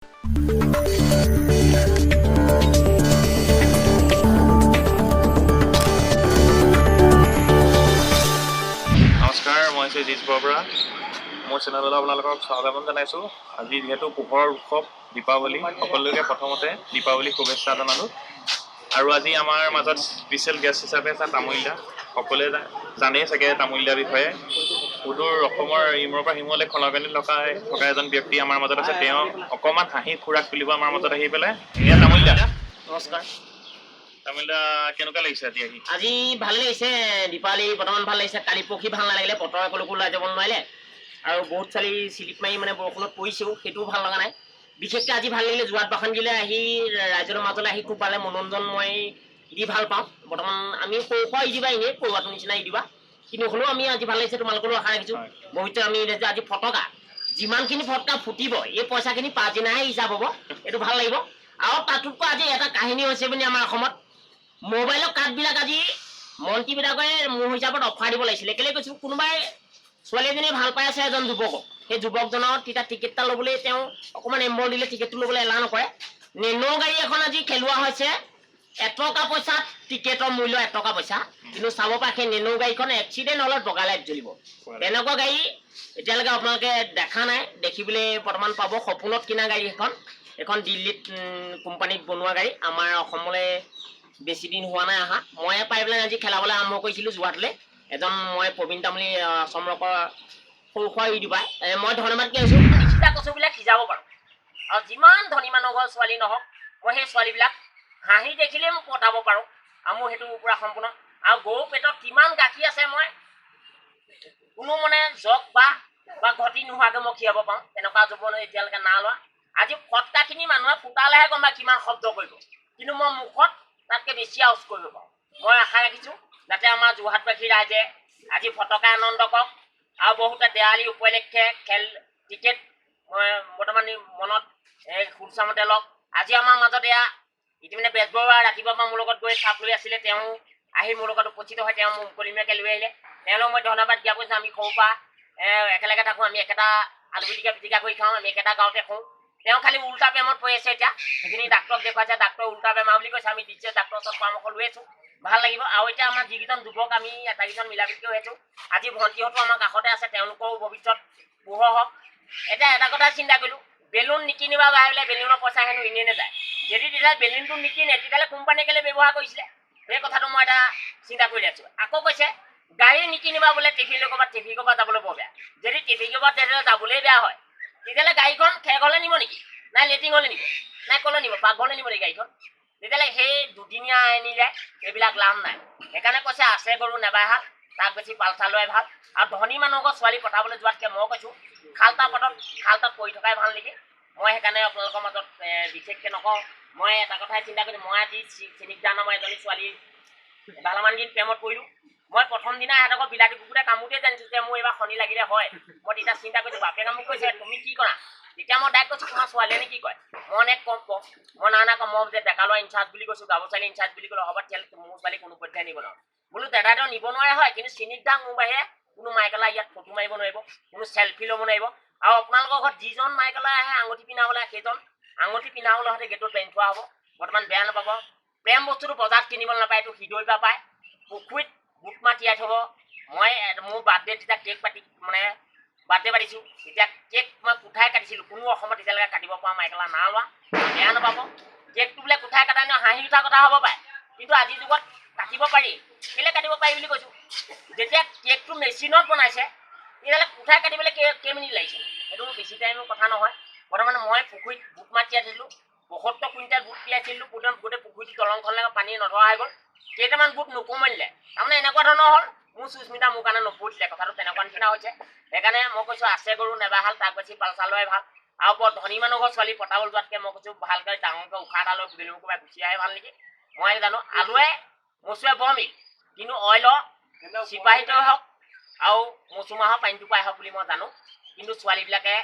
নমস্কাৰ, মই শ্ৰী জিজ বৰা। মোৰ চেনেললৈ আপোনালোকক স্বাগতম জনাইছোঁ। আজি যিহেতু পোহৰৰ উৎসৱ দীপাৱলী, সকলোকে প্ৰথমতে দীপাৱলী শুভেচ্ছা জনালোঁ। আৰু আজি আমাৰ মাজত স্পেচিয়েল গেষ্ট হিচাপে আছে তামুল দা। সকলোৱে জানেই চাগে তামুল দাৰ বিষয়ে। সুদূৰ অসমৰ ইমূৰৰ পৰা সিমূৰলৈ খনকানি থকা এজন ব্যক্তি আমাৰ মাজত আছে। তেওঁ অকণমান হাঁহি খুৰাক তুলিব আমাৰ মাজত আহি পেলাই। এয়া তামুল দা। নমস্কাৰ। তামুল দা, কেনেকুৱা লাগিছে আজি আহি? আজি ভাল লাগিছে, দীপাৱলী বৰ্তমান ভাল লাগিছে। কালি পৰহি ভাল নালাগিলে, বতৰ কলৈকো ওলাই যাব নোৱাৰিলে আৰু বহুত ছোৱালী চিলিপ মাৰি মানে বৰষুণত পৰিছেও, সেইটোও ভাল লগা নাই। বিশেষকৈ আজি ভাল লাগিলে, যোৱাত বাসন্দিলৈ আহি ৰাইজৰ মাজলৈ আহি খুব পালে মনোৰঞ্জন মই দি ভাল পাওঁ। বৰ্তমান আমি সৰু সুৰা ই দিবা, এনেই পৰুৱাটোৰ নিচিনা ই দিবা, কিন্তু হ'লেও আমি আজি ভাল লাগিছে, তোমালোকৰো আশা ৰাখিছোঁ। ভৱিষ্যতে আমি আজি ফটকা যিমানখিনি ফটকা ফুটিব, এই পইচাখিনি পাছদিনাহে হিচাপ হ'ব, এইটো ভাল লাগিব। আৰু তাতোতকৈ আজি এটা কাহিনী হৈছে বুলি আমাৰ অসমত মোবাইলৰ কাৰ্ডবিলাক আজি মন্ত্ৰীবিলাকে মোৰ হিচাপত অফাৰ দিব লাগিছিলে। কেলৈ কৈছোঁ, কোনোবাই ছোৱালী এজনী ভাল পাই আছে এজন যুৱকক, সেই যুৱকজনৰ তেতিয়া টিকেট এটা ল'বলৈ তেওঁ অকণমান এম্বৰ দিলে টিকেটটো ল'বলৈ এলাহ নকৰে। নেনো গাড়ী এখন আজি খেলোৱা হৈছে, এটকা পইচাত টিকেটৰ মূল্য এটকা পইচা, কিন্তু চাব পাৰে সেই নেনো গাড়ীখন এক্সিডেণ্ট হ'লত বগা লাইট জ্বলিব। তেনেকুৱা গাড়ী এতিয়ালৈকে আপোনালোকে দেখা নাই, দেখিবলৈ বৰ্তমান পাব। সপোনত কিনা গাড়ী এখন দিল্লীত কোম্পানীত বনোৱা গাড়ী, আমাৰ অসমলৈ বেছি দিন হোৱা নাই অহা। ময়ে পাই পেলাই আজি খেলাবলৈ আৰম্ভ কৰিছিলোঁ যোৰহাটলৈ। মই প্ৰবীণ তামুলী চম্ৰকৰ সৰু সুৰা ই দিবা, মই ধন্যবাদ কি হৈছোঁ, নিশিতা কচুবিলাক সিজাব পাৰোঁ। আৰু যিমান ধনী মানুহ ঘৰ ছোৱালী নহওক, মই সেই ছোৱালীবিলাক হাঁহি দেখিলেই মোক পতাব পাৰোঁ, আৰু মোৰ সেইটো পূৰা সম্পূৰ্ণ। আৰু গৰু পেটত কিমান গাখীৰ আছে মই কোনো মানে জগ বা ঘটি নোহোৱাকৈ মই খীৰাব পাৰোঁ, তেনেকুৱা যুৱন এতিয়ালৈকে না লোৱা। আজি ফটকাখিনি মানুহে ফুটালেহে গম পায় কিমান শব্দ কৰিব, কিন্তু মই মুখত তাতকৈ বেছি আউজ কৰিব পাৰোঁ। মই আশা ৰাখিছোঁ যাতে আমাৰ যোৰহাটবাসী ৰাইজে আজি ফটকাই আনন্দ কৰক, আৰু বহুতে দেৱালী উপলক্ষে খেল টিকেট বৰ্তমান মনত সুচামতে লওক। আজি আমাৰ মাজত এয়া ইতিমধ্যে বেজবৰুৱা ৰাতিপুৱা পৰা মোৰ লগত গৈ চাপ লৈ আছিলে, তেওঁ আহি মোৰ লগত উপস্থিত হয়, তেওঁ মোক মুকলিমূৰীয়াকৈ লৈ আহিলে। তেওঁলোকক মই ধন্যবাদ জ্ঞাপন কৰিছোঁ। আমি সৰুৰ পৰা একেলগে থাকোঁ, আমি একেটা আলু পিটিকা কৰি খাওঁ, আমি একেটা গাঁৱতে শুওঁ। তেওঁ খালি উল্টা বেমাৰত পৰি আছে এতিয়া, সেইখিনি ডাক্তৰক দেখুৱাইছে, ডাক্তৰে উল্টা বেমাৰ বুলি কৈছে। আমি দিছে ডাক্তৰৰ ওচৰত পৰামৰ্শ লৈ আছোঁ, ভাল লাগিব। আৰু এতিয়া আমাৰ যিকেইজন যুৱক আমি আটাইকেইজন মিলাপ্ৰীতিকৈ হৈ আছোঁ। আজি ভণ্টিহঁতো আমাৰ কাষতে আছে, তেওঁলোকৰো ভৱিষ্যত পোহৰ হওক। এতিয়া এটা কথা চিন্তা কৰিলোঁ, বেলুন নিকিনিবা বাহিৰলৈ, বেলুনৰ পইচা হেনো এনেই নাযায়। যদি তেতিয়া বেলুনটো নিকিনে, তেতিয়াহ'লে কোম্পানীয়ে কেলৈ ব্যৱহাৰ কৰিছিলে, সেই কথাটো মই এটা চিন্তা কৰি আছোঁ। আকৌ কৈছে গাড়ী নিকিনিবা বোলে, ট্ৰেফিকৰ পৰা যাবলৈ বৰ বেয়া। যদি ট্ৰেফিকৰ পৰা তেতিয়াহ'লে যাবলৈই বেয়া হয়, তেতিয়াহ'লে গাড়ীখন খেৰঘৰলৈ নিব নেকি, নাই লেট্ৰিনলৈ নিব, নাই ক'লৈ নিব, পাকঘৰলৈ নিব নেকি গাড়ীখন? তেতিয়াহ'লে সেই দুদিনীয়া আনিলে এইবিলাক লাভ নাই। সেইকাৰণে কৈছে আছে গৰু নেবাই হাল, তাক বেছি পালচাৰ লোৱাই ভাল। আৰু ধনী মানুহক ছোৱালী পঠাবলৈ যোৱাতকৈ মই কৈছোঁ খালতাত পৰি থকাই ভাল নেকি। মই সেইকাৰণে আপোনালোকৰ মাজত বিশেষকৈ নকওঁ। মই এটা কথাই চিন্তা কৰিছোঁ, মই আজি চিনিকদা নামৰ এজনী ছোৱালী ভালেমান দিন প্ৰেমত পৰিলোঁ। মই প্ৰথম দিনা সিহঁতক বিলাতী কুকুৰে কামোতে জানিছোঁ যে মোৰ এইবাৰ শনি লাগিলে হয়। মই তেতিয়া চিন্তা কৰিছোঁ, বাপেকে মোক কৈছে তুমি কি কৰা, তেতিয়া মই ডাইৰেক্ট কৈছোঁ তোমাৰ ছোৱালীজনী কি কয়। মই অনেক কম কওঁ, মই না কওঁ, মই যে ডেকা ল'ৰা ইনচাৰ্জ বুলি কৈছোঁ, গাভৰু ছোৱালী ইনচাৰ্জ বুলি ক'লোঁ, হ'ব তেতিয়াহ'লে মোৰ ছোৱালী কোনো পৰ্যায়ে নিব নোৱাৰোঁ। বোলো দাদাহঁতেও নিব নোৱাৰে হয়, কিন্তু চিনিকদা মোৰ বাহিৰে কোনো মাইকেলা ইয়াত ফটো মাৰিব নোৱাৰিব, কোনো চেল্ফি ল'ব নোৱাৰিব। আৰু আপোনালোকৰ ঘৰত যিজন মাইকেলা আহে আঙুঠি পিন্ধাবলৈ, সেইজন আঙুঠি পিন্ধাবলৈ হওঁতে গেটত বান্ধি থোৱা হ'ব। বৰ্তমান বেয়া নাপাব, প্ৰেম বস্তুটো বজাৰত কিনিবলৈ নাপায়, এইটো হৃদয়ৰ পৰা পায়। পুখুৰীত বুট মাহ তিয়াই থ'ব। মই মোৰ বাৰ্থডে তেতিয়া কেক বাৰ্থডে পাতিছোঁ, তেতিয়া কেক মই কোঠাই কাটিছিলোঁ। কোনো অসমত এতিয়ালৈকে কাটিব পৰা মাইকেলা না লোৱা, বেয়া নাপাব। কেকটো বোলে কোঠাই কাটাই ন, হাঁহি উঠা কথা হ'ব পাৰে, কিন্তু আজিৰ যুগত কাটিব পাৰি। কেলৈ কাটিব পাৰি বুলি কৈছোঁ, যেতিয়া কেকটো মেচিনত বনাইছে তেতিয়াহ'লে কোঠাই কাটিবলৈ কেইমিনিট লাগিছে, সেইটো বেছি টাইমৰ কথা নহয়। বৰ্তমান মই পুখুৰীত বুট মাহ তিয়াই থৈছিলোঁ, ৭২ কুইণ্টেল বুট তিয়াইছিলোঁ। গোটেই পুখুৰীটো দলংখনলৈকে পানী নধৰা হৈ গ'ল, কেইটামান বুট নুকুমলিলে। তাৰমানে এনেকুৱা ধৰণৰ হ'ল, মোৰ সুস্মিতা মোৰ কাৰণে নপৰিছিলে, কথাটো তেনেকুৱা নিচিনা হৈছে। সেইকাৰণে মই কৈছোঁ আছে গৰু নেবাই হাল, তাক বেছি পালচাৰ লোৱাই ভাল। আৰু বৰ ধনী মানুহৰ ছোৱালী পটাবলৈ যোৱাতকৈ মই কৈছোঁ ভালকৈ ডাঙৰকৈ উশাহ এটা লৈ বেলুন ক'ৰবাত গুচি আহে ভাল নেকি। মই জানো আলুৱে মচুৱে বৰ মিল, কিন্তু অইলৰ চিপাহীটোৱে হওক আৰু মচুমাহৰ পানীটো পাই হওক বুলি মই জানো। কিন্তু ছোৱালীবিলাকে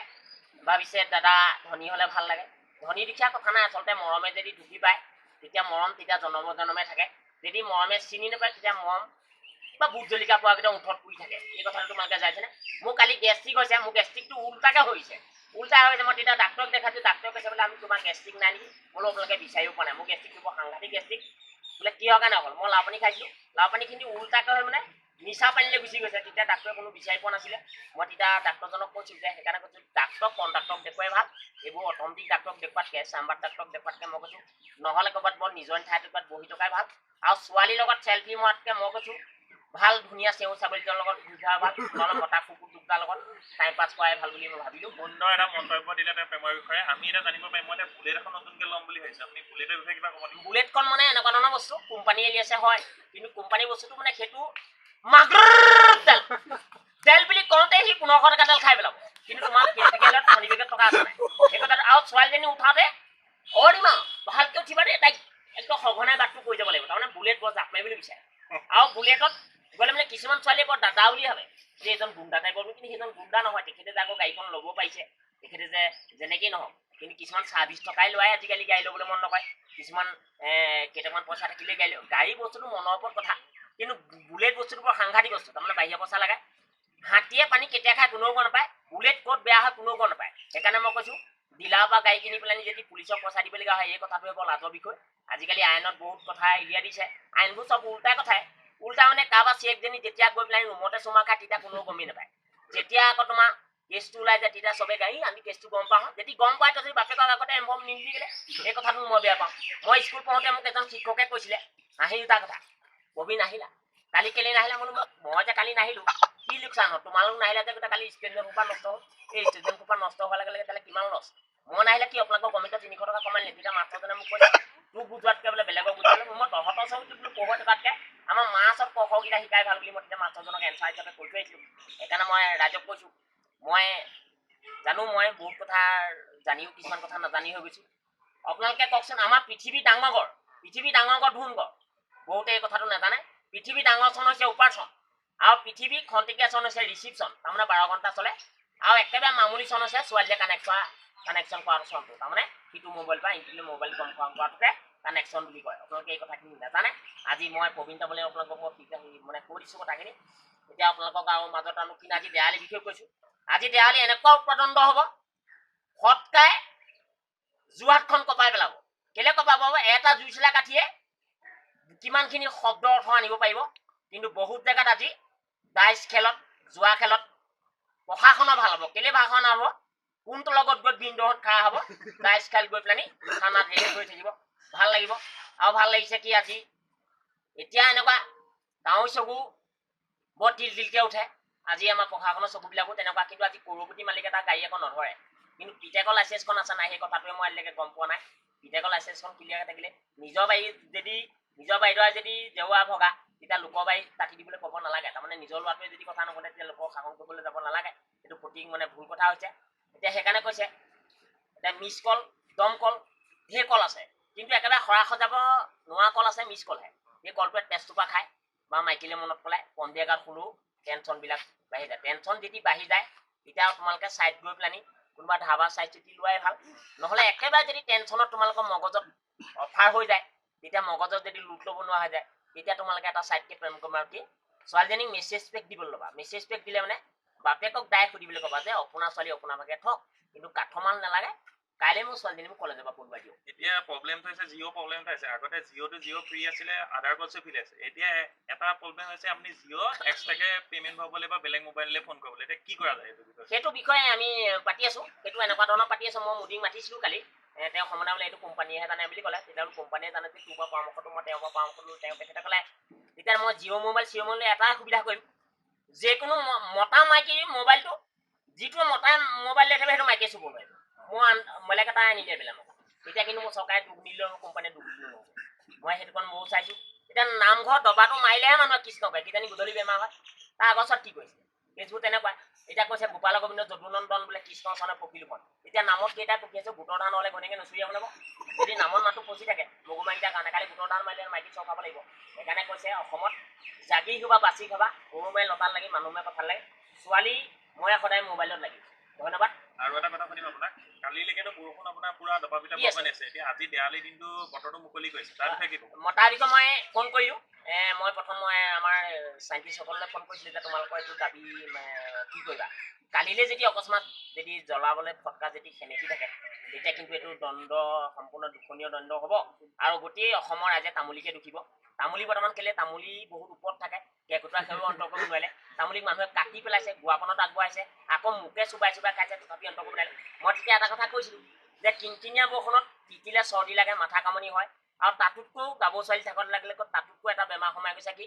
ভাবিছে দাদা ধনী হ'লে ভাল লাগে। ধনী দুখীয়া কথা নাই, আচলতে মৰমে যদি ঢুকি পায় তেতিয়া মৰম তেতিয়া জনমে থাকে। যদি মৰমে চিনি নাপায় তেতিয়া মৰম বা ভোট জলকীয়া পোৱাকেইটা ওঠত পৰি থাকে। এই কথাটো তোমালোকে যাইছেনে? মোৰ কালি গেষ্ট্ৰিক হৈছে, মোৰ গেষ্ট্ৰিকটো উল্টাকৈ হৈছে। উল্টা হৈছে মই তেতিয়া ডাক্তৰক দেখাইছোঁ ডাক্তৰে কৈছে বোলে আমি তোমাৰ গেষ্ট্ৰিক নাই নেকি বোলো আপোনালোকে বিচাৰিও পোৱা নাই মোৰ গেষ্ট্ৰিকটো বৰ সাংঘাতিক গেষ্ট্ৰিক বোলে কিহৰ কাৰণে হ'ল মই লাও পানী খাইছিলোঁ লাও পানীখিনি উল্টাকৈ হৈ মানে নিচা পানীলৈ গুচি গৈছে তেতিয়া ডাক্তৰে কোনো বিচাৰি পোৱা নাছিলে মই তেতিয়া ডাক্তৰজনক কৈছোঁ যে সেইকাৰণে কৈছোঁ ডাক্তৰক কণ্ট্ৰাক্টৰক দেখুৱাই ভাল এইবোৰ অট'মেটিক ডাক্তৰক দেখুৱাতকৈ চাম্বাৰ ডাক্তৰক দেখুৱাতকৈ মই কৈছোঁ নহ'লে ক'ৰবাত বৰ নিজৰ ঠাইত ক'ৰবাত বহি থকাই ভাল আৰু ছোৱালীৰ লগত চেল্ফি মৰাতকৈ মই কৈছোঁ ভাল ধুনীয়া চেউ ছাগলীটোৰ লগত ঘূৰি ফুৰা ভাল নহ'লে মতা কুকুৰ দুটাৰ লগত টাইম পাছ কৰাই ভাল বুলি মই ভাবিলোঁ সুন্দৰ এটা মন্তব্য দিলে তেওঁ প্ৰেমৰ বিষয়ে আমি এতিয়া জানিব পাৰিম মই এতিয়া বুলেট এখন নতুনকৈ ল'ম বুলি ভাবিছোঁ আপুনি বুলেটৰ বিষয়ে কিবা ক'ব নেকি বুলেটখন মানে এনেকুৱা ধৰণৰ বস্তু কোম্পানী এলি আছে হয় কিন্তু কোম্পানী বস্তুটো মানে সেইটো মাগ্ৰৰ তেল বুলি কওঁতে সি 1500 টকা তেল খাই পেলাব কিন্তু তোমাৰ প্ৰেক্টিকেলত মানি বেগত টকা আছে নাই এই কথাটো আৰু ছোৱালীজনী উঠাওঁতে অৰিমা ভালকৈ উঠিবা দেই তাইক একদম সঘনাই বাটটো কৈ যাব লাগিব তাৰমানে বুলেট বৰ জাপ মাৰিবলৈ বিচাৰে আৰু বুলেটত গ'লে মানে কিছুমান ছোৱালীয়ে বৰ দাদা বুলি ভাবে যে এজন গুণ্ডা টাইপৰ কিন্তু সেইজন গুণ্ডা নহয় তেখেতে যে আকৌ গাড়ীখন ল'ব পাৰিছে তেখেতে যে যেনেকেই নহওক কিন্তু কিছুমান ছাৰ্ভিচ টকাই লোৱাই আজিকালি গাড়ী ল'বলৈ মন নকৰে কিছুমান কেইটামান পইচা থাকিলে গাড়ী বস্তুটো মনৰ ওপৰত কথা কিন্তু বুলেট বস্তুটো বৰ সাংঘাতিক বস্তু তাৰমানে বাহিৰা পইচা লাগে হাতীয়ে পানী কেতিয়া খাই কোনেও গম নাপায় বুলেট ক'ত বেয়া হয় কোনেও গম নাপায় সেইকাৰণে মই কৈছোঁ ডিলাৰৰ পৰা গাড়ী কিনি পেলাই যদি পুলিচক পইচা দিবলগীয়া হয় এই কথাটোৱে বৰ লাজৰ বিষয় আজিকালি আইনত বহুত কথা উলিয়াই দিছে আইনবোৰ চব উল্টাই কথাই উল্টা মানে কাৰোবাৰ চেকজনী যেতিয়া গৈ পেলাই ৰুমতে চুমা খায় তেতিয়া কোনেও গমেই নাপায় যেতিয়া আকৌ তোমাৰ কেছটো ওলাই যায় তেতিয়া চবে গাড়ী আমি কেছটো গম পাওঁ যদি গম পাই তথাপি বাপেকক আগতে এম্বম নিদি গ'লে এই কথাটো মই বেয়া পাওঁ মই স্কুল পঢ়োঁতে মোক এজন শিক্ষকে কৈছিলে হাঁহি উঠা কথা প্ৰবীণ আহিলা কালি কেলে নাহিলা বোলো মই যে কালি নাহিলোঁ কি লোকচান হ'ল তোমালোক নাহিলা যে গোটেই কালি ষ্টুডেণ্টৰ সোপা নষ্ট হ'ল এই ষ্টুডেণ্ট সোপা নষ্ট হোৱাৰ লগে লগে তাহলে কিমান লছ মই নাহিলে কি আপোনালোকৰ গভমেণ্টৰ 300 টকা কমাই নিলে তেতিয়া মাষ্টৰজনে মোক কৈছে তোক বুজোৱাতকৈ বোলে বেলেগক বুজালে মই তহঁতৰ চব বোলো পঢ়ুৱাই থকাতকৈ আমাৰ মা চব ককেইটা শিকাই ভাল বুলি মই তেতিয়া মাষ্টৰজনক এনচাৰ হিচাপে কৈ থৈ আহিছিলোঁ সেইকাৰণে মই ৰাইজক কৈছোঁ মই জানো মই বহুত কথা জানিও কিছুমান কথা নাজানি হৈ গৈছোঁ আপোনালোকে কওকচোন আমাৰ পৃথিৱী ডাঙৰ ধুন গড় বহুতে এই কথাটো নাজানে পৃথিৱী ডাঙৰ চন হৈছে উপাৰ্চন আৰু পৃথিৱী খন্তেকীয়া চন হৈছে ৰিচিপশ্যন তাৰমানে 12 ঘণ্টা চলে আৰু একেবাৰে মামুলি চন হৈছে ছোৱালীয়ে কানেকশ্যন কৰাৰ চনটো তাৰমানে সিটো মোবাইল বা ইটো মোবাইল কনফাৰ্ম কৰাটোকে কানেকশ্যন বুলি কয় আপোনালোকে এই কথাখিনি নাজানে আজি মই প্ৰবীণ তাবলৈ আপোনালোকক মানে কৈ দিছোঁ কথাখিনি এতিয়া আপোনালোকক আৰু মাজত আমি কিনে আজি দেৱালীৰ বিষয়ে কৈছোঁ আজি দেৱালী এনেকুৱা উৎপাদণ্ড হ'ব ফটকাই যোৰহাটখন কপাই পেলাব কেলে কপাব এটা জুইচলা কাঠিয়ে কিমানখিনি শব্দ অৰ্থ আনিব পাৰিব কিন্তু বহুত জেগাত আজি ডাইচ খেলত জোৱা খেলত প্ৰশাসনৰ ভাল হ'ব কেলে ভাষণ হ'ব কোনটো লগত গৈ বিন্দুহঁত খাৰা হ'ব ডাইচ খেল গৈ পেলানি থানাত হেৰি কৰি থাকিব ভাল লাগিব আৰু ভাল লাগিছে কি আজি এতিয়া এনেকুৱা গাঁৱৰ চকু বৰ তিলকে উঠে আজি আমাৰ প্ৰশাসনৰ চকুবিলাকো তেনেকুৱা কিন্তু আজি কৰপতি মালিক এটা গাড়ী এখন নধৰে কিন্তু পিতেকৰ লাইচেঞ্চখন আছে নাই সেই কথাটোৱে মই আজিলৈকে গম পোৱা নাই পিতেকৰ লাইচেঞ্চখন ক্লিয়াৰকৈ থাকিলে নিজৰ বাৰীডৰা যদি জেওৰা ভগা তেতিয়া লোকৰ বাৰীত কাটি দিবলৈ ক'ব নালাগে তাৰমানে নিজৰ ল'ৰাটোৱে যদি কথা নকলে তেতিয়া লোকক শাসন কৰিবলৈ যাব নালাগে সেইটো প্ৰতি মানে ভুল কথা হৈছে এতিয়া সেইকাৰণে কৈছে এতিয়া মিছ কল দমকল ঢেৰ কল আছে কিন্তু একেবাৰে সৰা সজাব নোৱাৰা কল আছে মিছ কলহে সেই কলটোৱে তেজটোপা খায় বা মাইকিলে মনত পেলাই সন্ধিয়া গাত শুনো টেনশ্যনবিলাক বাঢ়ি যায় টেনশ্যন যদি বাঢ়ি যায় তেতিয়া তোমালোকে ছাইড গৈ পেলানি কোনোবা ধাবা চাই চিতি লোৱাই ভাল নহ'লে একেবাৰে যদি টেনশ্যনত তোমালোকৰ মগজত অফাৰ হৈ যায় তেতিয়া মগজত যদি লুট ল'ব নোৱাৰা হৈ যায় তেতিয়া তোমালোকে এটা ছাইডকে প্ৰেম কৰি ছোৱালীজনীক মেছেজ পেক দিবলৈ ল'বা মেছেজ পেক দিলে মানে বাপেকক ডাইৰেক্ট সুধিবলৈ ক'বা যে আপোনাৰ ছোৱালী আপোনাৰ ভাগে থওক কিন্তু কাঠমাল নালাগে কাইলৈ মোৰ ছোৱালীজনী মোক কলেজৰ পৰা পঢ়িব দিওঁ এতিয়া প্ৰব্লেমটো হৈছে জিঅ' প্ৰব্লেমটো হৈছে আগতে জিঅ' ফ্ৰী আছিলে আধাৰ বছৰ ফ্ৰী আছে এতিয়া এটা প্ৰব্লেম হৈছে আপুনি জিঅ' এক্সট্ৰাকে পে'মেণ্ট ভৰাবলৈ বা বেলেগ মোবাইললৈ ফোন কৰিবলৈ এতিয়া কি কৰা যায় সেইটো বিষয়ে আমি পাতি আছোঁ সেইটো এনেকুৱা ধৰণৰ পাতি আছোঁ মই মোদীক মাতিছিলোঁ কালি তেওঁ সমনা বোলে এইটো কোম্পানীয়েহে জানে বুলি ক'লে তেতিয়া কোম্পানীয়ে জানে যে তোৰ পৰা পৰামৰ্শটো মই তেওঁৰ পৰা পৰামৰ্শ ল'লোঁ তেওঁ তেখেতে ক'লে তেতিয়া মই জিঅ' মোবাইল এটাই সুবিধা কৰিম যিকোনো মতা মাইকী মোবাইলটো যিটো মতা মোবাইল লৈ থাকিব সেইটো মাইকীয়ে চুব পাৰিব মই বেলেগ এটা আনি দিয়ে বেলেগ এতিয়া কিন্তু মোৰ চৰকাৰে দুখ নিদিলেও কোম্পানীয়ে দুখ দিলেও মই সেইটোখন ময়ো চাইছোঁ এতিয়া নামঘৰ দবাটো মাৰিলেহে মানুহে কৃষ্ণ পায় কিজানি গধূলি বেমাৰ হয় তাৰ আগত কি কৰিছে কেছবোৰ তেনেকুৱা এতিয়া কৈছে গোপাল গোবিন্দ যদুনন্দন বোলে কৃষ্ণ চনে পকিলোখন এতিয়া নামত কেইটাই পকি আছে গোটৰ ধান হ'লে ঘনীয়াকৈ নচুৰিয়াব লাগিব যদি নামত মাতো পচি থাকে মগুমাইকেইটাৰ কাৰণে কালি গোটৰ ধান মাৰিলে মাইকী চৰ খাব লাগিব সেইকাৰণে কৈছে অসমত জাগি খাবা বাচি খাবা গৰু মাৰি লতাত লাগি মানুহ মাৰি কথাত লাগে ছোৱালী মই সদায় মোবাইলত লাগি ধন্যবাদ আৰু এটা কথা সুধিম আপোনাক কালিলৈকেতো বৰষুণ আপোনাৰ পুৰা দবাপিটা বৰষুণ আছে এতিয়া আজি দেৱালীৰ দিনটো বতৰটো মুকলি কৰিছে তাৰ বিষয়ে কি ক'ব তাৰ বিষয়ে মই ফোন কৰিলোঁ মই প্ৰথম আমাৰ চাইণ্টিষ্টসকললৈ ফোন কৰিছিলোঁ যে তোমালোকৰ এইটো দাবী কি কৰিবা কালিলৈ যদি অকস্মাত যদি জ্বলাবলৈ ফটকা যদি সেমেকি থাকে তেতিয়া কিন্তু এইটো দণ্ড সম্পূৰ্ণ দুখনীয় দণ্ড হ'ব আৰু গোটেই অসমৰ ৰাইজে তামুলীকে দুখিব তামুলী বৰ্তমান কেলে তামুলী বহুত ওপৰত থাকে কেঁকুৰা খেৰো অন্ত কৰিব নোৱাৰিলে তামুলীক মানুহে কাটি পেলাইছে গুৱাখনত আগবঢ়াইছে আকৌ মোকে চুবাই খাইছে তথাপি অন্ত কৰিব নোৱাৰিলে মই তেতিয়া এটা কথা কৈছিলোঁ যে কিনকিনীয়া বৰষুণত তিতিলে চৰ্দি লাগে মাথা কামনি হয় আৰু তাতোতকৈও গাভৰু ছোৱালী থাকত লাগিলে তাতোতকৈ এটা বেমাৰ সোমাই গৈছে কি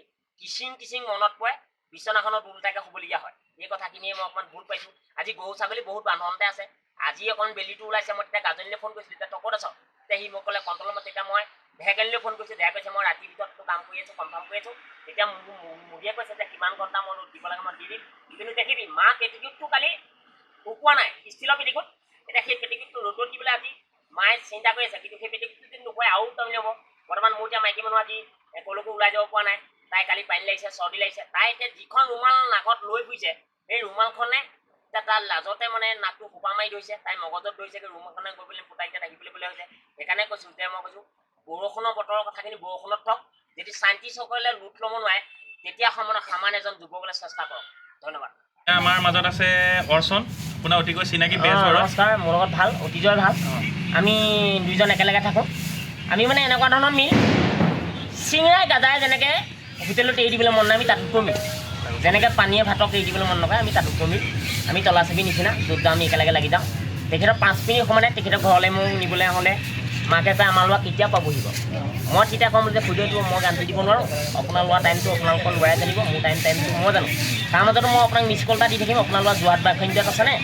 কিচিং মনত পৰে বিচনাখনত উল্টাকে শুবলগীয়া হয় এই কথাখিনিয়ে মই অকণমান ভুল পাইছোঁ আজি গৰু ছাগলী বহুত বান্ধনতে আছে আজি অকণ বেলিটো ওলাইছে মই তেতিয়া গাজনীলৈ ফোন কৰিছিলোঁ তেতিয়া তকত আছ তেতিয়া সি মোক ক'লে কণ্ট্ৰল মই তেতিয়া মই ঢেকেনীলৈ ফোন কৰিছোঁ ঢেকে কৈছে মই ৰাতিৰ ভিতৰতো কাম কৰি আছোঁ কনফাৰ্ম কৰি আছোঁ তেতিয়া মুদিয়ে কৈছে যে কিমান ঘণ্টা মই ৰ'দ দিব লাগে মই দি দিম কিন্তু দেখিবি মা পেটিকুটটো কালি শুকোৱা নাই ষ্টিলৰ পেটিকুট এতিয়া সেই পেটিকুটটো ৰ'দত দিবলৈ আজি মায়ে চিন্তা কৰি আছে কিন্তু সেই পেটিকুটটো যদি নোকোৱাই আৰু টানি হ'ব বৰ্তমান মোৰ এতিয়া মাইকী মানুহ আজি ক'লৈকো ওলাই যাব পৰা নাই তাই কালি পানী লাগিছে চৰ্দি লাগিছে তাই এতিয়া যিখন ৰুমাল নাকত লৈ ফুৰিছে সেই ৰুমালখনে এতিয়া তাৰ লাজতে মানে নাকটো সোপা মাৰি ধৰিছে তাই মগজত ধৰিছেগৈ ৰুমালখনে গৈ পেলাই ফুটাই এতিয়া থাকিবলৈ বুলি হৈছে সেইকাৰণে কৈছোঁ যে মই কৈছোঁ বৰষুণৰ বতৰৰ কথাখিনি বৰষুণত থওক যদি চাইণ্টিষ্টসকলে লুট ল'ব নোৱাৰে তেতিয়া সামান এজন যুৱকলৈ চেষ্টা কৰক ধন্যবাদ আমাৰ মাজত আছে অৰ্চন আপোনাৰ অতিকৈ চিনাকি নমস্কাৰ মোৰ লগত ভাল অতিজয় ভাল আমি দুইজন একেলগে থাকোঁ আমি মানে এনেকুৱা ধৰণৰ মিল চিঙৰাই গাজাই যেনেকৈ হোটেলত এৰি দিবলৈ মন নাই আমি তাতোতকৈ মিল যেনেকৈ পানীয়ে ভাতক এৰি দিবলৈ মন নকৰে আমি তাতোতকৈ মিল আমি তলা চাবি নিচিনা য'ত যাওঁ আমি একেলগে লাগি যাওঁ তেখেতৰ 5 মিনিট সমানে তেখেতৰ ঘৰলৈ মোক নিবলৈ আহোঁতে মাকে কয় আমাৰ ল'ৰা কেতিয়া পাবহিব মই তেতিয়া ক'ম যে খুদৈটো মই গানটো দিব নোৱাৰোঁ আপোনাৰ লোৱা টাইমটো আপোনালোকৰ ল'ৰাই জানিব মোৰ টাইমটো মই জানো তাৰ মাজতো মই আপোনাক মিছ কল এটা দি থাকিম আপোনাৰ লোৱা যোৰহাট বা খঞ্জিয়াত আছেনে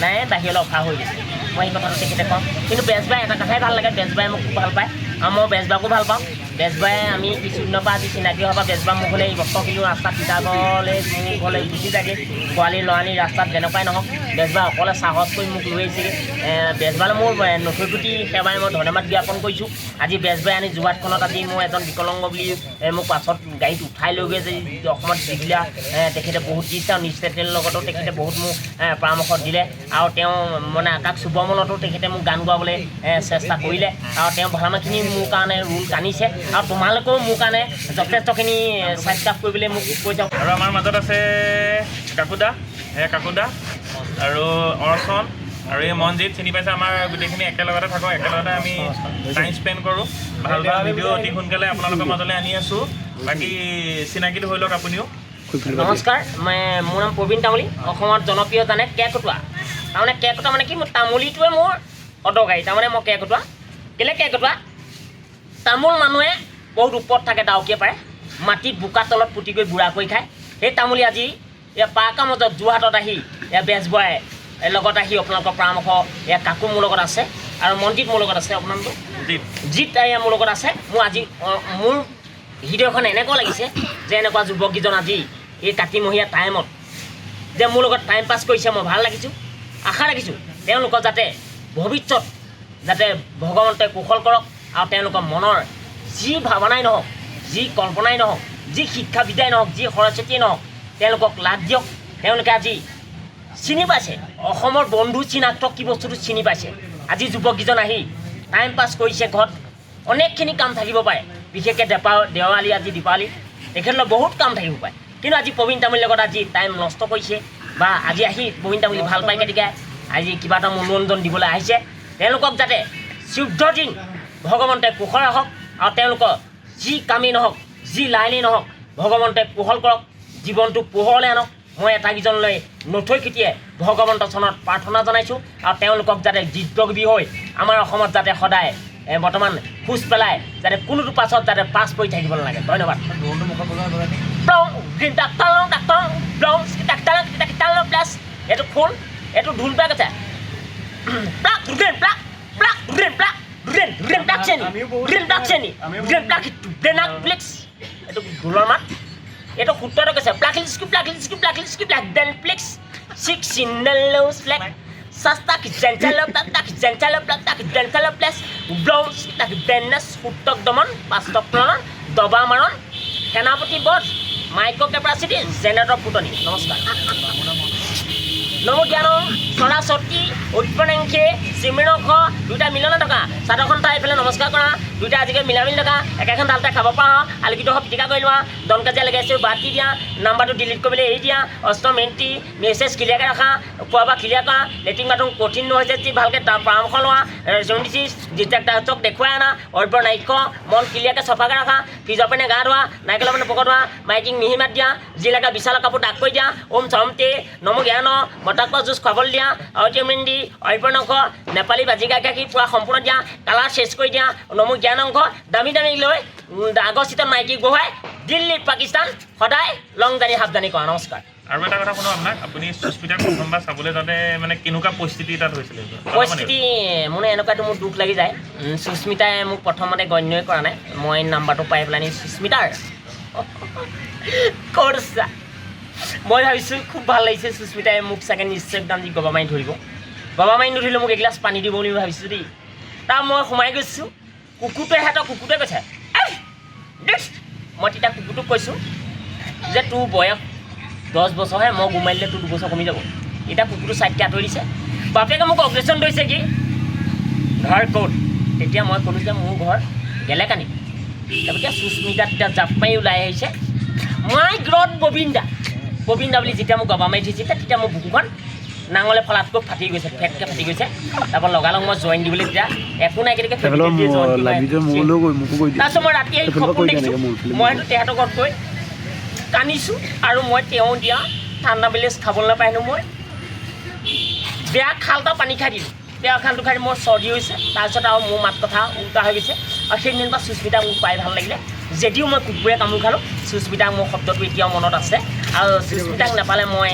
নাই বাহিৰলৈ অফাৰ হৈ গৈছে মই সেই কথাটো তেখেতে কওঁ কিন্তু বেজবাই এটা কথাই ভাল লাগে বেজবাই মোক খুব ভাল পায় আৰু মই বেজবাকো ভাল পাওঁ বেজবাই আমি কিছুদিনৰ পৰা আজি চিনাকি হোৱাৰ পৰা বেজবা মোক হ'লে এই বস্তুখিনি ৰাস্তাত তিতাগৰলৈ মোৰ ঘৰলৈ গুচি যায়গৈ পোৱালি ল'ৰালি ৰাস্তাত যেনেকুৱাই নহওক বেজবা অকলে সাহস কৰি মোক লৈ আহিছেগৈ বেজবালৈ মোৰ নথৈ পুতি সেৱাই মই ধন্যবাদ জ্ঞাপন কৰিছোঁ আজি বেজবাই আনি যোৰহাটখনত আজি মোৰ এজন বিকলাংগ বুলি মোক পাছত গাড়ীত উঠাই লৈ গৈ যে অসমত যিবিলাক তেখেতে বহুত দিছে আৰু নিজ তেখেতৰ লগতো তেখেতে বহুত মোক পৰামৰ্শ দিলে আৰু তেওঁ মানে আকাশ শুভমনতো তেখেতে মোক গান গোৱাবলৈ চেষ্টা কৰিলে আৰু তেওঁ ভালেমানখিনি মোৰ কাৰণে ৰোল টানিছে আৰু তোমালোকেও মোৰ কাৰণে যথেষ্টখিনি স্বাস্থ্য কৰিবলৈ মোক কৈছে আৰু আমাৰ মাজত আছে কাকুদা কাকুদা আৰু অৰ্চন আৰু এই মনজিত চিনি পাইছে আমাৰ গোটেইখিনি একেলগতে থাকোঁ একেলগতে আমি টাইম স্পেণ্ড কৰোঁ ভাল ভাল ভিডিঅ' অতি সোনকালে আপোনালোকৰ মাজলৈ আনি আছোঁ বাকী চিনাকিটো হৈ লওক আপুনিও নমস্কাৰ মোৰ নাম প্ৰবীণ তামুলী অসমত জনপ্ৰিয় জানে কেৰ্কেটুৱা তাৰমানে কেৰ্কেটুৱা মানে কি মোৰ তামুলীটোৱে মোৰ অদৰকাৰী তাৰমানে মই কেৰ্কেটুৱা কেলৈ কেৰ্কেটুৱা তামোল মানুহে বহুত ওপৰত থাকে ডাউকিয়ে পাৰে মাটিত বোকাৰ তলত পুতি গৈ বুঢ়া কৰি খায় সেই তামুলী আজি এয়া পাৰ্কাৰ মাজত যোৰহাটত আহি এয়া বেজবৰাই লগত আহি আপোনালোকৰ পৰামৰ্শ এয়া কাকু মোৰ লগত আছে আৰু মনজিত মোৰ লগত আছে আপোনালোকৰ জিত এয়া মোৰ লগত আছে মোৰ আজি মোৰ হৃদয়খন এনেকুৱা লাগিছে যে এনেকুৱা যুৱককেইজন আজি এই কাতিমহীয়া টাইমত যে মোৰ লগত টাইম পাছ কৰিছে মই ভাল লাগিছোঁ আশা ৰাখিছোঁ তেওঁলোকৰ যাতে ভৱিষ্যত যাতে ভগৱন্তই কুশল কৰক আৰু তেওঁলোকৰ মনৰ যি ভাৱনাই নহওক যি কল্পনাই নহওক যি শিক্ষাবিদ্যাই নহওক যি সৰস্বতীয়ে নহওক তেওঁলোকক লাভ দিয়ক তেওঁলোকে আজি চিনি পাইছে অসমৰ বন্ধু চিনাক্তক কি বস্তুটো চিনি পাইছে আজি যুৱককেইজন আহি টাইম পাছ কৰিছে ঘৰত অনেকখিনি কাম থাকিব পাৰে বিশেষকৈ দেৱালী আজি দীপাৱলী তেখেতলৈ বহুত কাম থাকিব পাৰে কিন্তু আজি প্ৰবীণ তামুলীৰ লগত আজি টাইম নষ্ট কৰিছে বা আজি আহি প্ৰবীণ তামুলী ভাল পাই গতিকে আজি কিবা এটা মনোৰঞ্জন দিবলৈ আহিছে তেওঁলোকক যাতে শুদ্ধ দিন ভগৱন্তই কুশল ৰাখক আৰু তেওঁলোকৰ যি কামেই নহওক যি লাইনেই নহওক ভগৱন্তই কুশল কৰক জীৱনটো পোহৰলৈ আনক মই এটাকেইজনলৈ নথৈ কেতিয়াই ভগৱন্ত চৰণত প্ৰাৰ্থনা জনাইছোঁ আৰু তেওঁলোকক যাতে জিতগবী হৈ আমাৰ অসমত যাতে সদায় বৰ্তমান খোজ পেলাই যাতে কোনোটো পাছত যাতে পাছ পৰি থাকিব নালাগে ধন্যবাদ প্লাছ এইটো ফুল এইটো ঢোল বেগ আছে প্লাক প্লাক প্লাক প্লাক এইটো ঢোলৰ মাত এইটো সূত্ৰটো কৈছে সূত্ৰক দমন বাস্তৱ প্ৰণন দবা মাৰণ সেনাপতি বধ মাইক্ৰ' কেপাচিটি জেনেৰেটৰ ফুটনি নমস্কাৰ নমজ্ঞান সৰাসতী উৎপন্নাংশে চিমৃণখ দুইটা মিলনে থকা চাদৰখন তাই এইফালে নমস্কাৰ কৰা দুইটা আজিকালি মিলামিলি থকা একেখন ডালতে খাব পৰা আলুকিটো পিটিকা কৰি লোৱা দন কাজিয়া লগাইছোঁ বাদ দি দিয়া নাম্বাৰটো ডিলিট কৰিবলৈ এৰি দিয়া অষ্টম এণ্ট্ৰি মেছেজ ক্লিয়াৰকৈ ৰাখা খোৱা বোৱা ক্লিয়াৰ কৰা লেট্ৰিন বাথৰুম কঠিন নহৈছে যি ভালকৈ পৰামৰ্শ লোৱা জণ্ডিচিছ ডিটেক্টাৰক দেখুৱাই আনা অৰ্বৰ নাইক্য মন ক্লিয়াৰকৈ চফাকৈ ৰাখা ফ্ৰিজৰ পানী গা ধোৱা নাৰিকলৰ পানী পকত ধোৱা মাইকিং মিহি মাত দিয়া যি লাগে বিশালৰ কাপোৰ ডাক কৰি দিয়া ওম চৰমতে নম জ্ঞান মতাক্ক জুচ খাবলৈ দিয়া অৰ্টিমেণ্ডি অৰ্পণংশ নেপালী বাজি গাখীৰ পূৰা সম্পূৰ্ণ দিয়া কালাৰ চেঞ্জ কৰি দিয়া নম জ্ঞান অংশ দামী দামী লৈ আগৰ চিটত মাইকী বহুৱাই দিল্লী পাকিস্তান সদায় লং জানি সাৱধানী কৰা নমস্কাৰ আৰু এটা কথা শুনো আপোনাক আপুনি সুস্মিতাক প্ৰথমবাৰ চাবলৈ যাওঁতে মানে কেনেকুৱা পৰিস্থিতি তাত হৈছিলে পৰিস্থিতি মানে এনেকুৱাটো মোৰ দুখ লাগি যায় সুস্মিতাই মোক প্ৰথমতে গণ্যই কৰা নাই মই নাম্বাৰটো পাই পেলাই সুস্মিতাৰ কৰছা মই ভাবিছোঁ খুব ভাল লাগিছে সুস্মিতাই মোক চাগে নিশ্চয় একদম যি গবা মাৰি ধৰিব গবা মাৰি নধৰিলে মোক এগিলাচ পানী দিব বুলি ভাবিছোঁ দেই তাৰ মই সোমাই গৈছোঁ কুকুৰটোৱে কুকুৰটোৱে কৈছে মই তেতিয়া কুকুৰটোক কৈছোঁ যে তোৰ বয়স 10 বছৰহে মই গুমাই দিলে তোৰ 2 বছৰ কমি যাব এতিয়া কুকুৰটো চাইডকৈ আঁতৰি দিছে বাপেকে মোক অগ্ৰেশ্যন ধৰিছে কি ঘৰ ক'ত তেতিয়া মই ক'লোঁ যে মোৰ ঘৰ গেলেকানি তাৰপৰা সুস্মিতা তেতিয়া জাপ মাৰি ওলাই আহিছে মাই গ্ৰড ববিন্দা বুলি যেতিয়া মোক গবা মাৰি দিছিল তেতিয়া মোৰ বুকুখন নাঙলে ফলাতকৈ ফাটি গৈছে ফেটকৈ ফাটি গৈছে তাৰপৰা লগালগ মই জইন দিবলৈ তেতিয়া একো নাই কেনেকৈ তাৰপিছত মই ৰাতি আহি সপোন দেখিছোঁ মই সেইটো তেহেঁতৰ ঘৰত গৈ কান্দিছোঁ আৰু মই তেওঁ দিয়া ঠাণ্ডা বেলেজ খাবলৈ নাপায় হেনো মই বেয়া খালটা পানী খাই দিলোঁ বেয়া খালটো খাই মোৰ চৰ্দি হৈছে তাৰপিছত আৰু মোৰ মাত কথা উল্টা হৈ গৈছে আৰু সেইদিনৰ পৰা সুস্মিতাক মোক পাই ভাল লাগিলে যদিও মই কুকুৰে কামোৰ খালোঁ সুস্মিতাক মোৰ শব্দটো এতিয়াও মনত আছে আৰু সুস্মিতাক নাপালে মই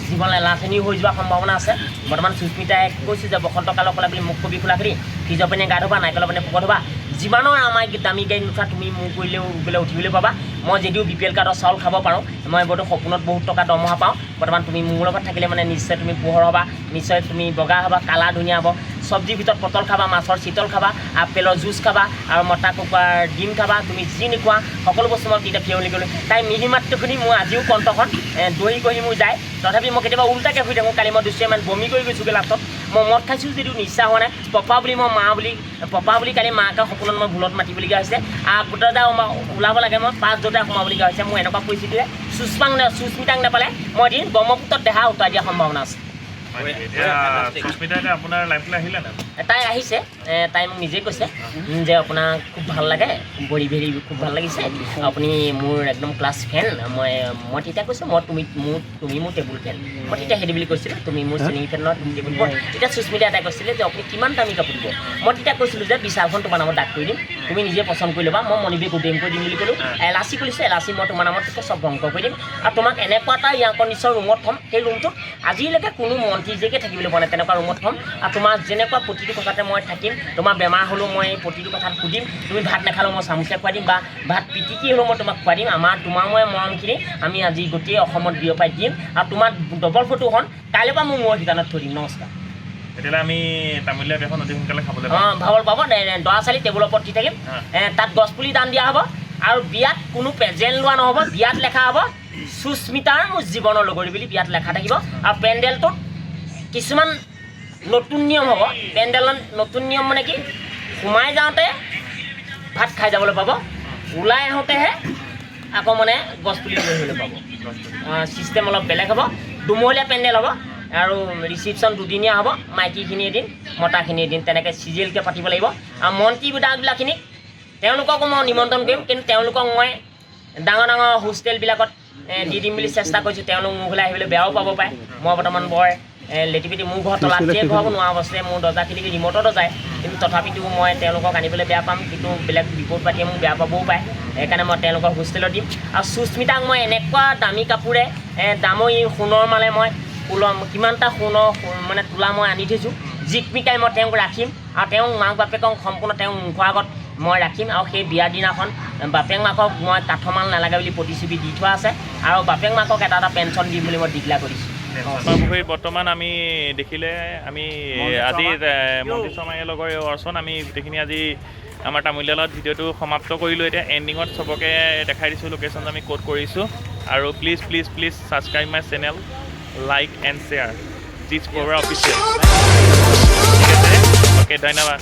জীৱনলৈ লাথনি হৈ যোৱাৰ সম্ভাৱনা আছে বৰ্তমান সুস্মিতাই কৈছোঁ যে বসন্তকালৰ কলা বুলি মোক কবি খোলা কৰি ফ্ৰিজৰ পানী গা ধোবা নাৰিকলৰ পানী পকত ধোবা যিমানৰ আমাৰ দামী গাড়ী নুঠা তুমি মোক কৰিলেও বোলে উঠিবলৈ পাবা মই যদিও BPL কাৰ্ডৰ চাউল খাব পাৰোঁ মই বোধ সপোনত বহুত টকা দৰমহা পাওঁ বৰ্তমান তুমি মোৰ লগত থাকিলে মানে নিশ্চয় তুমি পোহৰ হ'বা নিশ্চয় তুমি বগা হ'বা কালা ধুনীয়া হ'ব চব্জিৰ ভিতৰত পটল খাবা মাছৰ চিতল খাবা আপেলৰ জুচ খাবা আৰু মতা কুকুৰাৰ ডিম খাবা তুমি যি নোখোৱা সকলো বস্তু মই তেতিয়া ফিয়লি গ'লোঁ তাই মিহি মাতটো শুনি মোৰ আজিও কণ্ঠখন দহি কহি মোৰ যায় তথাপি মই কেতিয়াবা উল্টাকৈ শুই থাকোঁ কালি মই দুষ্টিয়ামান বমি কৰি গৈছোঁগৈ লাষ্টত মই মদ খাইছোঁ যদিও নিচা হোৱা নাই পপা বুলি মই পপা বুলি কালি মাকে সপোনত মই ভুলত মাতিবলগীয়া হৈছে গোটৰজা ওলাব লাগে মই 5 জোটা সোমাবলগীয়া হৈছে মোৰ এনেকুৱা পৰিস্থিতিৰে সুস্মিতাক নাপালে মই এদিন ব্ৰহ্মপুত্ৰত দেহা উটাই দিয়াৰ সম্ভাৱনা আছে তাই আহিছে তাই মোক নিজে কৈছে যে আপোনাক খুব ভাল লাগে ভৰি খুব ভাল লাগিছে আপুনি মোৰ একদম ক্লাছ ফেন মই তেতিয়া কৈছোঁ তুমি মোৰ টেবুল ফেন মই তেতিয়া হেৰি বুলি কৈছিলোঁ তুমি মোৰ চিলিং ফেন নহয় তুমি টেবুল ফেন তেতিয়া সুস্মিতা এটাই কৈছিলে যে আপুনি কিমান দামী কাপোৰ দিব মই তেতিয়া কৈছিলোঁ যে বিশালখন তোমাৰ নামত ডাক কৰি দিম তুমি নিজে পচন্দ কৰি ল'বা মই মণিবেগ উদ্যম কৰি দিম বুলি ক'লোঁ এলাচি খুলিছোঁ এলাচি মই তোমাৰ নামত চব ধ্বংস কৰি দিম আৰু তোমাক এনেকুৱা এটা ইয়াৰ কণ্ডিশ্যন ৰুমত থ'ম সেই ৰুমটোত আজিলৈকে কোনো মন্ত্ৰী যেকে থাকিবলৈ পোৱা নাই তেনেকুৱা ৰুমত থ'ম আৰু তোমাৰ যেনেকুৱা প্ৰতিটো কথাতে মই থাকিম তোমাৰ বেমাৰ হ'লেও মই প্ৰতিটো কথাত সুধিম তুমি ভাত নাখালেও মই চামুচে খুৱাই দিম বা ভাত পিটিকি হ'লেও মই তোমাক খুৱাই দিম তোমাৰ মই মৰমখিনি আমি আজি গোটেই অসমত বিয়পাই দিম আৰু তোমাৰ ডবল ফটোখন কাইলৈ পৰা মোৰ ঠিকানাত থৈ দিম নমস্কাৰ তেতিয়াহ'লে আমি তামোলীয়া বিয়াখন অতি সোনকালে খাবলৈ ভাবল পাব দৰা চালি টেবুলৰ ওপৰত দি থাকিম তাত গছপুলি দান দিয়া হ'ব আৰু বিয়াত কোনো প্ৰেজেণ্ট লোৱা নহ'ব বিয়াত লেখা হ'ব সুস্মিতাৰ মোৰ জীৱনৰ লগৰী বুলি বিয়াত লেখা থাকিব আৰু পেণ্ডেলটোত কিছুমান নতুন নিয়ম হ'ব পেণ্ডেলত নতুন নিয়ম মানে কি সোমাই যাওঁতে ভাত খাই যাবলৈ পাব ওলাই আহোঁতেহে আকৌ মানে গছপুলি লৈ আহিবলৈ পাব ছিষ্টেম অলপ বেলেগ হ'ব দুমহলীয়া পেণ্ডেল হ'ব আৰু ৰিচিপশ্যন দুদিনীয়া হ'ব মাইকীখিনি এদিন মতাখিনি এদিন তেনেকৈ চিজিলকৈ পাতিব লাগিব আৰু মন্ত্ৰী বিধায়কবিলাকখিনিক তেওঁলোককো মই নিমন্ত্ৰণ কৰিম কিন্তু তেওঁলোকক মই ডাঙৰ হোষ্টেলবিলাকত দি দিম বুলি চেষ্টা কৰিছোঁ তেওঁলোক মোৰ ঘৰলৈ আহিবলৈ বেয়াও পাব পাৰে মই বৰ্তমান বৰ লেটিপিটি মোৰ ঘৰত তলাতকৈ ঘৰ নোৱা অৱস্থাই মোৰ দৰ্জা খিৰিকী ৰিমটতো যায় কিন্তু তথাপিতো মই তেওঁলোকক আনিবলৈ বেয়া পাম কিন্তু বেলেগ বিপদ পাতিয়ে মোক বেয়া পাবও পাৰে সেইকাৰণে মই তেওঁলোকক হোষ্টেলত দিম আৰু সুস্মিতাক মই এনেকুৱা দামী কাপোৰে দামী সোণৰ মালে মই কিমানটা সোণৰ মানে তোলা মই আনি থৈছোঁ জিকমিকাই মই তেওঁক ৰাখিম আৰু তেওঁ মাক বাপেকক সম্পূৰ্ণ তেওঁ মুখৰ আগত মই ৰাখিম আৰু সেই বিয়াৰ দিনাখন বাপেক মাকক মই কাঠমাল নালাগে বুলি প্ৰতিশ্ৰুতি দি থোৱা আছে আৰু বাপেক মাকক এটা পেঞ্চন দিম বুলি মই ডিক্লেয়াৰ কৰিছোঁ পুখুৰীত বৰ্তমান আমি দেখিলে আমি আজি মন্ত্ৰী শৰ্মাৰ লগৰ অৰ্চন আমি গোটেইখিনি আজি আমাৰ তামোলীয়ালত ভিডিঅ'টো সমাপ্ত কৰিলোঁ এতিয়া এণ্ডিঙত চবকে দেখাই দিছোঁ লোকেশ্যন আমি ক'ত কৰিছোঁ আৰু please subscribe my channel like and share Jit Baruah official ঠিক আছে অ'কে ধন্যবাদ